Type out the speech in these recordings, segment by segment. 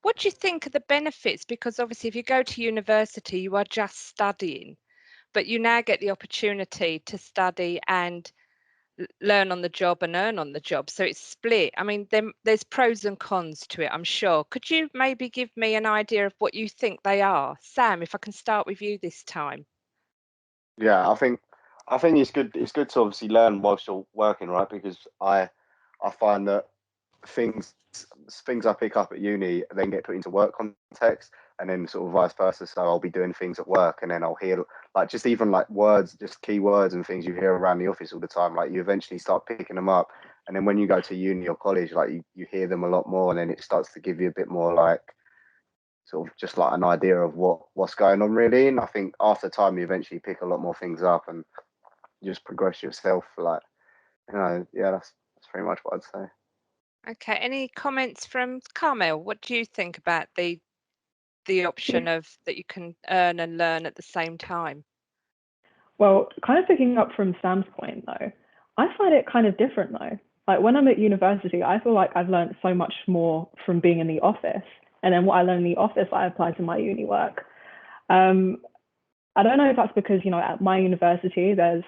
What do you think are the benefits? Because obviously if you go to university, you are just studying, but you now get the opportunity to study and learn on the job and earn on the job. So it's split. I mean, there's pros and cons to it, I'm sure. Could you maybe give me an idea of what you think they are? Sam, if I can start with you this time. Yeah, I think it's good. It's good to obviously learn whilst you're working, right? Because I find that things things I pick up at uni then get put into work context, and then sort of vice versa. So I'll be doing things at work, and then I'll hear like just even like words, just keywords and things you hear around the office all the time. Like you eventually start picking them up, and then when you go to uni or college, like you hear them a lot more, and then it starts to give you a bit more like sort of just like an idea of what's going on really. And I think after time you eventually pick a lot more things up and you just progress yourself. Like yeah, that's pretty much what I'd say. Okay, any comments from Carmel? What do you think about the option of that you can earn and learn at the same time? Well, kind of picking up from Sam's point though, I find it kind of different though. Like when I'm at university, I feel like I've learned so much more from being in the office. And then what I learn in the office, I apply to my uni work. I don't know if that's because, at my university, there's,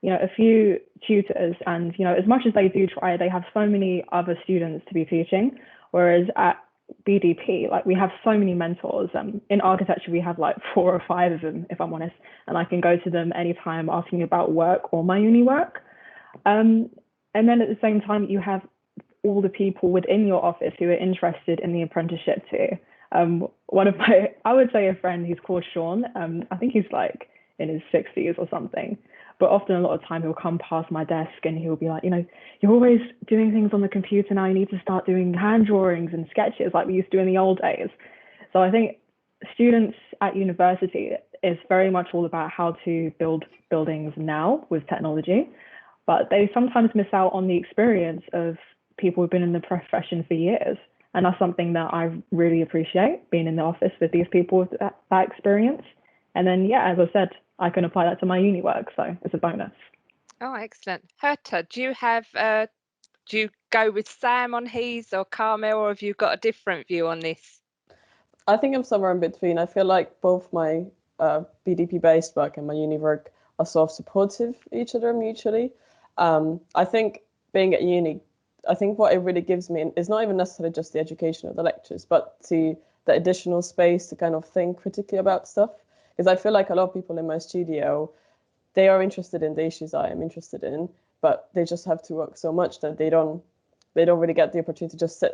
a few tutors and, as much as they do try, they have so many other students to be teaching. Whereas at BDP, like we have so many mentors. In architecture, we have like 4 or 5 of them, if I'm honest, and I can go to them anytime asking about work or my uni work. And then at the same time, you have all the people within your office who are interested in the apprenticeship too. One of my, I would say a friend, he's called Sean. I think he's like in his 60s or something. But often a lot of time he'll come past my desk and he'll be like, you're always doing things on the computer now. You need to start doing hand drawings and sketches like we used to do in the old days. So I think students at university is very much all about how to build buildings now with technology, but they sometimes miss out on the experience of people who've been in the profession for years. And that's something that I really appreciate, being in the office with these people with that experience. And then, yeah, as I said, I can apply that to my uni work, so it's a bonus. Oh, excellent. Herta, do you go with Sam on his or Carmel, or have you got a different view on this? I think I'm somewhere in between. I feel like both my BDP-based work and my uni work are sort of supportive of each other mutually. I think being at uni, I think what it really gives me is not even necessarily just the education of the lectures, but to the additional space to kind of think critically about stuff. Because I feel like a lot of people in my studio, they are interested in the issues I am interested in, but they just have to work so much that they don't really get the opportunity to just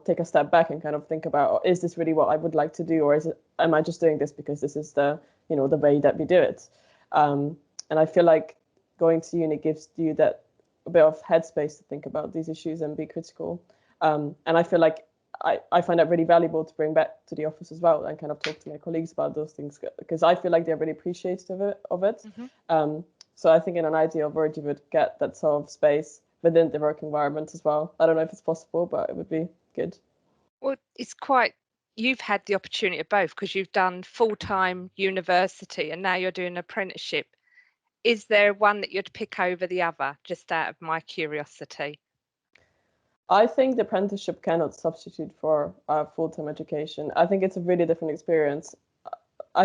take a step back and kind of think about, is this really what I would like to do, or am I just doing this because this is the the way that we do it? And I feel like going to uni gives you that a bit of headspace to think about these issues and be critical. And I feel like I find that really valuable to bring back to the office as well and kind of talk to my colleagues about those things, because I feel like they're really appreciative of it. Mm-hmm. So I think in an ideal world, you would get that sort of space within the work environment as well. I don't know if it's possible, but it would be good. Well, you've had the opportunity of both because you've done full-time university and now you're doing an apprenticeship. Is there one that you'd pick over the other, just out of my curiosity? I think the apprenticeship cannot substitute for full-time education. I think it's a really different experience. I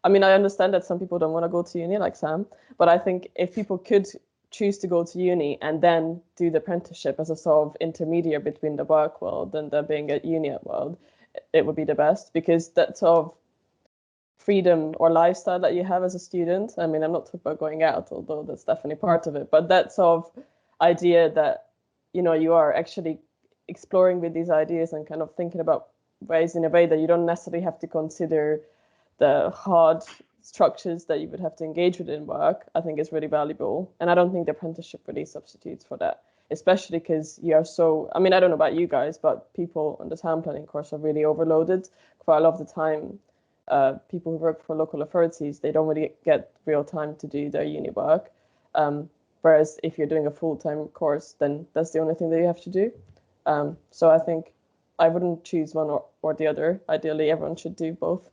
understand that some people don't want to go to uni like Sam, but I think if people could choose to go to uni and then do the apprenticeship as a sort of intermediary between the work world and the being at uni world, it would be the best, because that sort of freedom or lifestyle that you have as a student. I mean, I'm not talking about going out, although that's definitely part of it, but that sort of idea that you are actually exploring with these ideas and kind of thinking about ways in a way that you don't necessarily have to consider the hard structures that you would have to engage with in work, I think is really valuable. And I don't think the apprenticeship really substitutes for that, especially because you are so, I don't know about you guys, but people on the town planning course are really overloaded. Quite a lot of the time, people who work for local authorities, they don't really get real time to do their uni work. Whereas if you're doing a full-time course, then that's the only thing that you have to do. So I think I wouldn't choose one or the other. Ideally, everyone should do both.